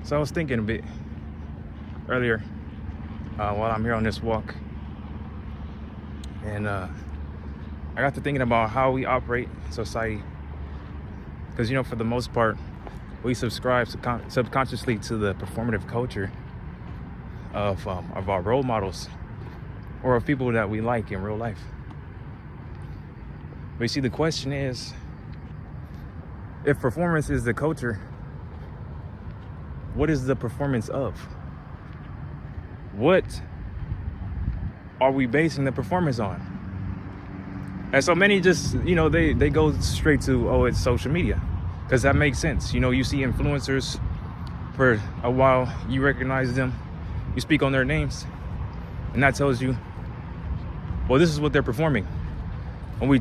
So I was thinking a bit earlier while I'm here on this walk, and I got to thinking about how we operate in society. Because for the most part, we subscribe subconsciously to the performative culture of our role models or of people that we like in real life. But you see, the question is, if performance is the culture, what is the performance of? What are we basing the performance on? And so many just, they go straight to, oh, it's social media, because that makes sense. You see influencers for a while, you recognize them, you speak on their names, and that tells you, well, this is what they're performing. When we're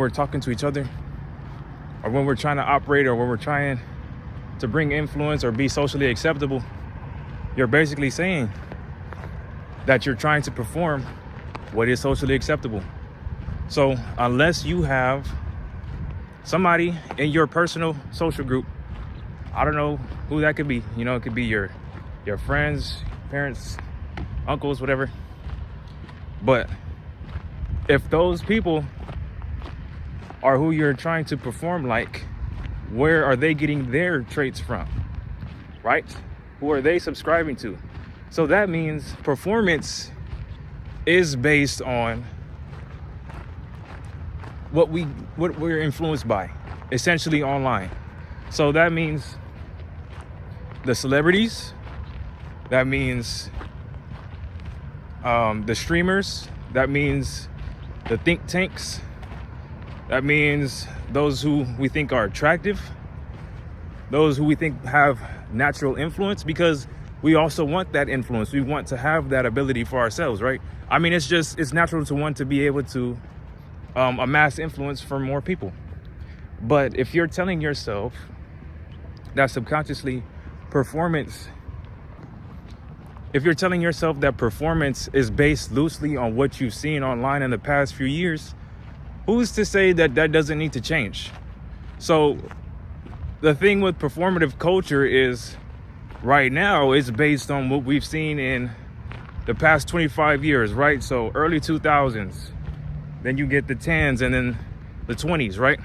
talking to each other, or when we're trying to operate, or when we're trying to bring influence or be socially acceptable, you're basically saying that you're trying to perform what is socially acceptable. So unless you have somebody in your personal social group, I don't know who that could be. It could be your friends, parents, uncles, whatever. But if those people are who you're trying to perform like, where are they getting their traits from, right? Who are they subscribing to? So that means performance is based on what we're influenced by, essentially online. So that means the celebrities, that means the streamers, that means the think tanks, that means those who we think are attractive, those who we think have natural influence, because we also want that influence. We want to have that ability for ourselves, right? I mean, it's natural to want to be able to amass influence for more people. But if you're telling yourself that subconsciously if you're telling yourself that performance is based loosely on what you've seen online in the past few years, who's to say that doesn't need to change? So the thing with performative culture is, right now, it's based on what we've seen in the past 25 years, right? So early 2000s, then you get the 10s, and then the 20s, right?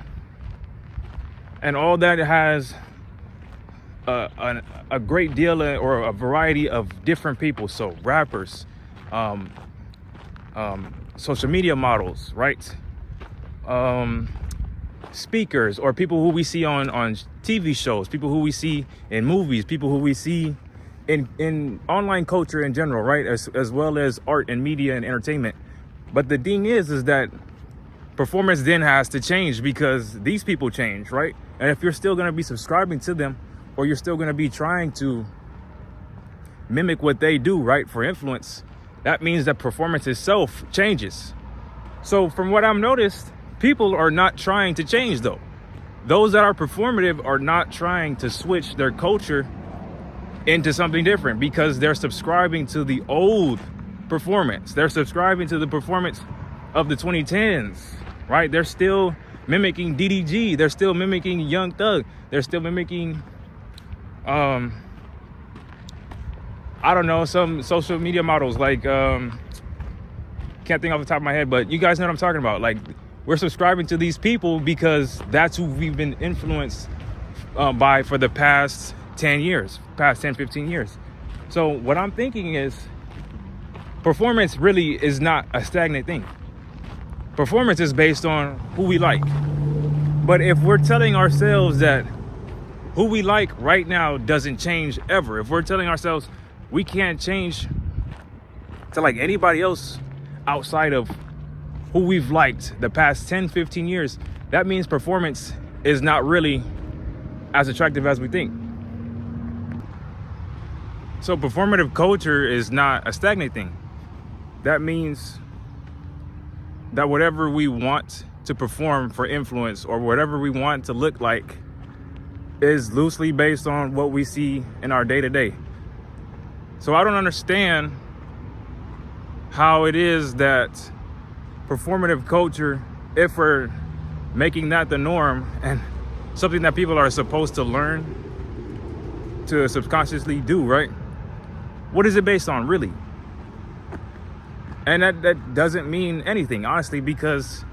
And all that has a great deal or a variety of different people. So rappers, social media models, right? Speakers, or people who we see on TV shows, people who we see in movies, people who we see in online culture in general, right? As well as art and media and entertainment. But the thing is that performance then has to change, because these people change, right? And if you're still going to be subscribing to them, or you're still going to be trying to mimic what they do, right, for influence, that means that performance itself changes. So from what I've noticed, people are not trying to change, though. Those that are performative are not trying to switch their culture into something different, because they're subscribing to the old performance. They're subscribing to the performance of the 2010s, right? They're still mimicking DDG. They're still mimicking Young Thug. They're still mimicking, I don't know, some social media models, like, can't think off the top of my head, but you guys know what I'm talking about. Like, we're subscribing to these people because that's who we've been influenced by for the past 10 years, past 10, 15 years. So what I'm thinking is, performance really is not a stagnant thing. Performance is based on who we like. But if we're telling ourselves that who we like right now doesn't change ever, if we're telling ourselves we can't change to like anybody else outside of who we've liked the past 10, 15 years, that means performance is not really as attractive as we think. So performative culture is not a stagnant thing. That means that whatever we want to perform for influence, or whatever we want to look like, is loosely based on what we see in our day-to-day. So I don't understand how it is that performative culture, if we're making that the norm and something that people are supposed to learn to subconsciously do, right? What is it based on, really? And that doesn't mean anything, honestly, because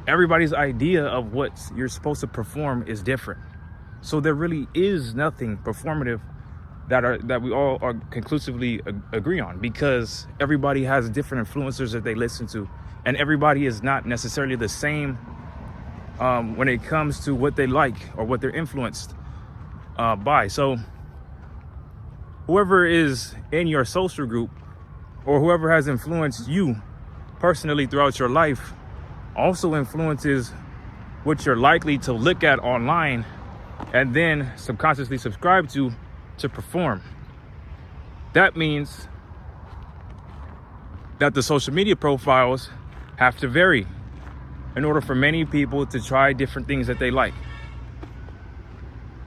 everybody's idea of what you're supposed to perform is different. So there really is nothing performative that we all are conclusively agree on, because everybody has different influencers that they listen to, and everybody is not necessarily the same when it comes to what they like or what they're influenced by. So whoever is in your social group or whoever has influenced you personally throughout your life also influences what you're likely to look at online and then subconsciously subscribe to perform. That means that the social media profiles have to vary in order for many people to try different things that they like.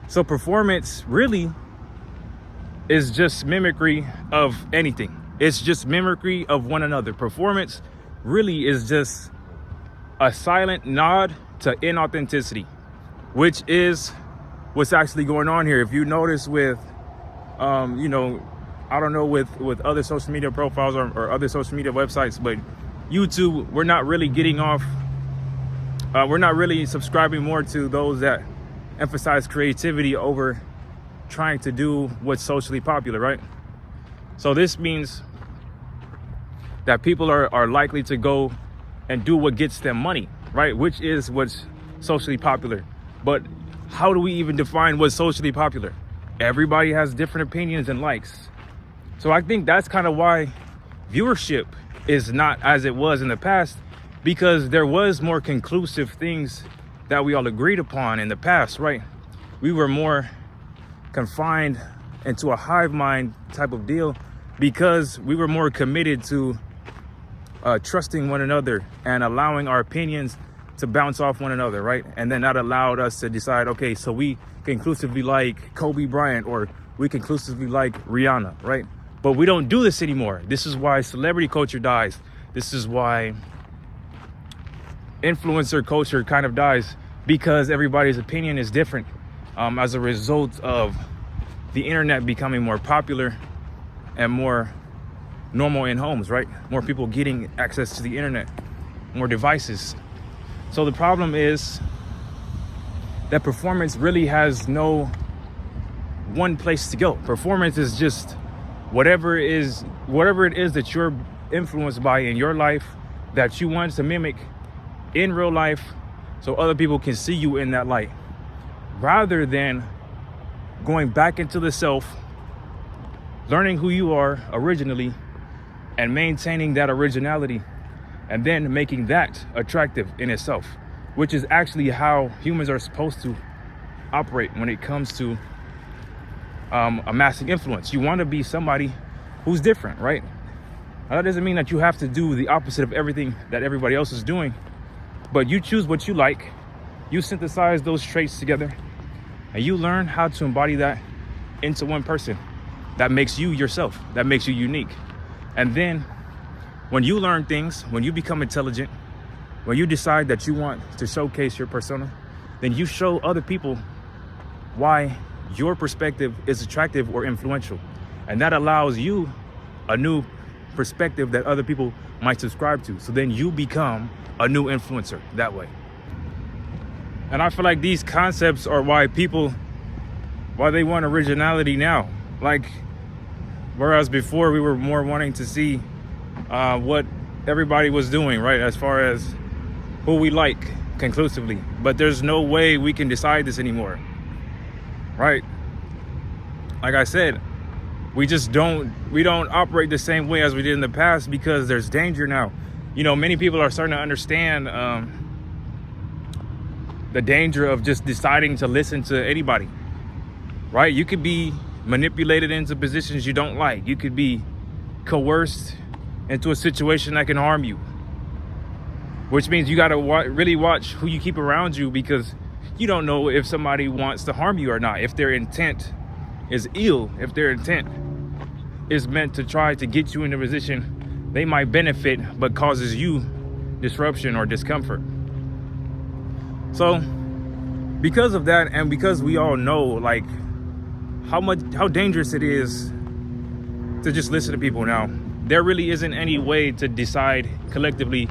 So performance really is just mimicry of anything. It's just mimicry of one another. Performance really is just a silent nod to inauthenticity, which is what's actually going on here. If you notice with, I don't know with other social media profiles or other social media websites, but YouTube, we're not really getting off. We're not really subscribing more to those that emphasize creativity over trying to do what's socially popular, right? So this means that people are likely to go and do what gets them money, right? Which is what's socially popular. But how do we even define what's socially popular? Everybody has different opinions and likes. So I think that's kind of why viewership is not as it was in the past, because there was more conclusive things that we all agreed upon in the past, right? We were more confined into a hive mind type of deal because we were more committed to trusting one another and allowing our opinions to bounce off one another, right? And then that allowed us to decide, okay, so we conclusively like Kobe Bryant or we conclusively like Rihanna, right? But we don't do this anymore. This is why celebrity culture dies. This is why influencer culture kind of dies, because everybody's opinion is different as a result of the internet becoming more popular and more normal in homes, right? More people getting access to the internet, more devices. So the problem is that performance really has no one place to go. Performance is just whatever it is that you're influenced by in your life that you want to mimic in real life so other people can see you in that light, rather than going back into the self, learning who you are originally and maintaining that originality, and then making that attractive in itself, which is actually how humans are supposed to operate when it comes to amassing influence. You want to be somebody who's different, right? Now, that doesn't mean that you have to do the opposite of everything that everybody else is doing, but you choose what you like, you synthesize those traits together, and you learn how to embody that into one person that makes you yourself, that makes you unique. And then when you learn things, when you become intelligent, when you decide that you want to showcase your persona, then you show other people why your perspective is attractive or influential. And that allows you a new perspective that other people might subscribe to. So then you become a new influencer that way. And I feel like these concepts are why they want originality now. Like, whereas before we were more wanting to see what everybody was doing, right? As far as who we like conclusively. But there's no way we can decide this anymore, right? Like I said, we don't operate the same way as we did in the past because there's danger now. You know, many people are starting to understand the danger of just deciding to listen to anybody, right? You could be manipulated into positions you don't like. You could be coerced into a situation that can harm you, which means you got to really watch who you keep around you, because you don't know if somebody wants to harm you or not, if their intent is ill, if their intent is meant to try to get you in a position they might benefit but causes you disruption or discomfort. So because of that, and because we all know like how dangerous it is to just listen to people now. There really isn't any way to decide collectively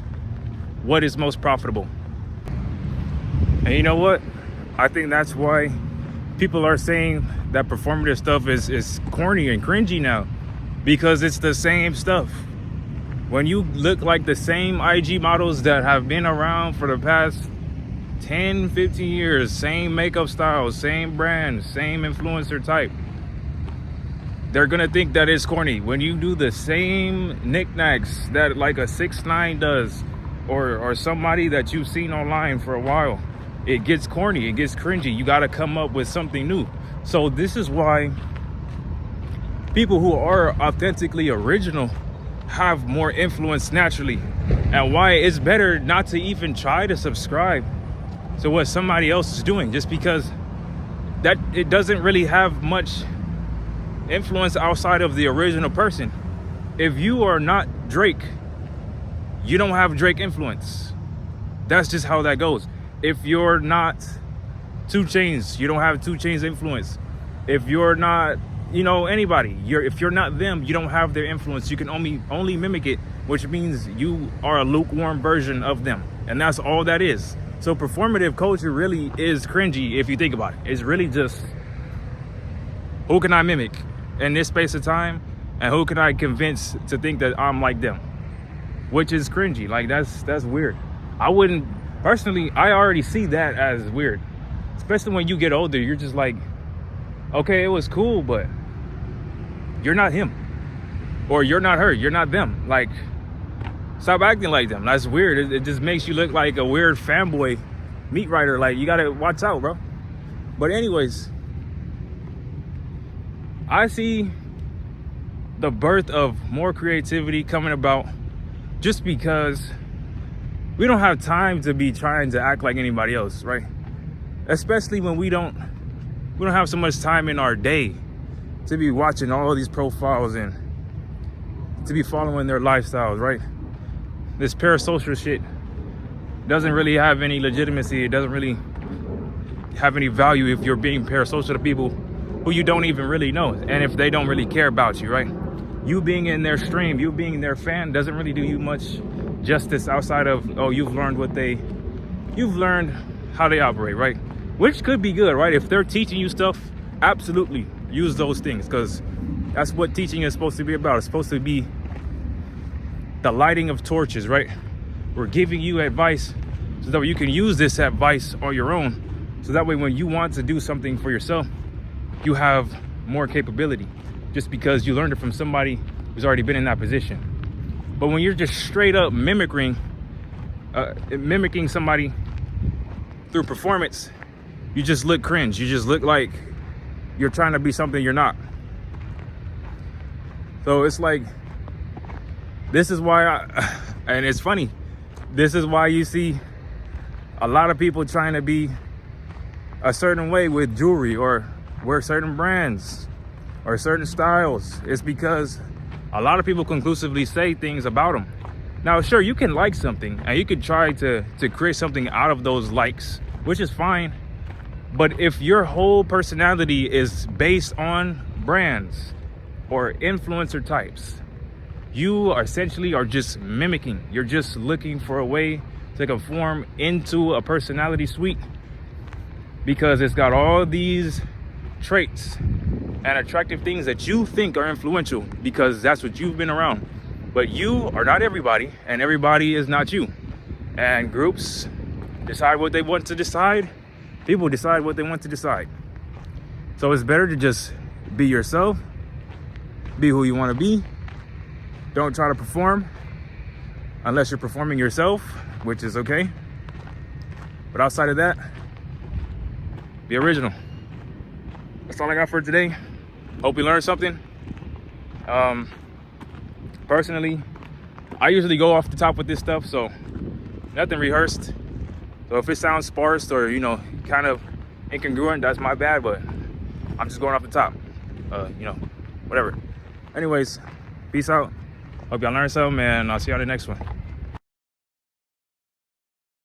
what is most profitable. And you know what? I think that's why people are saying that performative stuff is corny and cringy now, because it's the same stuff. When you look like the same IG models that have been around for the past 10, 15 years, same makeup styles, same brand, same influencer type, they're gonna think that it's corny. When you do the same knickknacks that like a 6ix9ine does, or somebody that you've seen online for a while, it gets corny, it gets cringy. You gotta come up with something new. So this is why people who are authentically original have more influence naturally, and why it's better not to even try to subscribe to what somebody else is doing, just because that it doesn't really have much influence outside of the original person. If you are not Drake, you don't have Drake influence. That's just how that goes. If you're not 2 Chainz, you don't have 2 Chainz influence. If you're not, anybody, if you're not them, you don't have their influence. You can only mimic it, which means you are a lukewarm version of them, and that's all that is. So performative culture really is cringy if you think about it. It's really just, who can I mimic in this space of time, and who can I convince to think that I'm like them, which is cringy. Like that's weird. I wouldn't personally. I already see that as weird, especially when you get older. You're just like, okay, it was cool, but you're not him, or you're not her, you're not them. Like, stop acting like them. That's weird. It just makes you look like a weird fanboy meat writer. Like, you gotta watch out, bro. But anyways, I see the birth of more creativity coming about just because we don't have time to be trying to act like anybody else, right? Especially when we don't have so much time in our day to be watching all these profiles and to be following their lifestyles, right? This parasocial shit doesn't really have any legitimacy. It doesn't really have any value if you're being parasocial to people who you don't even really know, and if they don't really care about you, right? You being in their stream, you being their fan, doesn't really do you much justice outside of, oh, you've learned how they operate, right? Which could be good, right? If they're teaching you stuff, absolutely use those things, because that's what teaching is supposed to be about. It's supposed to be the lighting of torches, right? We're giving you advice so that you can use this advice on your own, so that way when you want to do something for yourself, you have more capability, just because you learned it from somebody who's already been in that position. But when you're just straight up mimicking somebody through performance, you just look cringe. You just look like you're trying to be something you're not. So it's like, this is why and it's funny, this is why you see a lot of people trying to be a certain way with jewelry, or wear certain brands or certain styles. It's because a lot of people conclusively say things about them. Now, sure, you can like something and you can try to create something out of those likes, which is fine. But if your whole personality is based on brands or influencer types, you essentially are just mimicking. You're just looking for a way to conform into a personality suite, because it's got all these traits and attractive things that you think are influential, because that's what you've been around. But you are not everybody, and everybody is not you. And groups decide what they want to decide. People decide what they want to decide. So it's better to just be yourself, be who you want to be. Don't try to perform unless you're performing yourself, which is okay. But outside of that, be original. That's all I got for today. Hope you learned something. Personally, I usually go off the top with this stuff, so nothing rehearsed. So if it sounds sparse or, kind of incongruent, that's my bad, but I'm just going off the top. Whatever. Anyways, peace out. Hope y'all learned something, and I'll see you on the next one.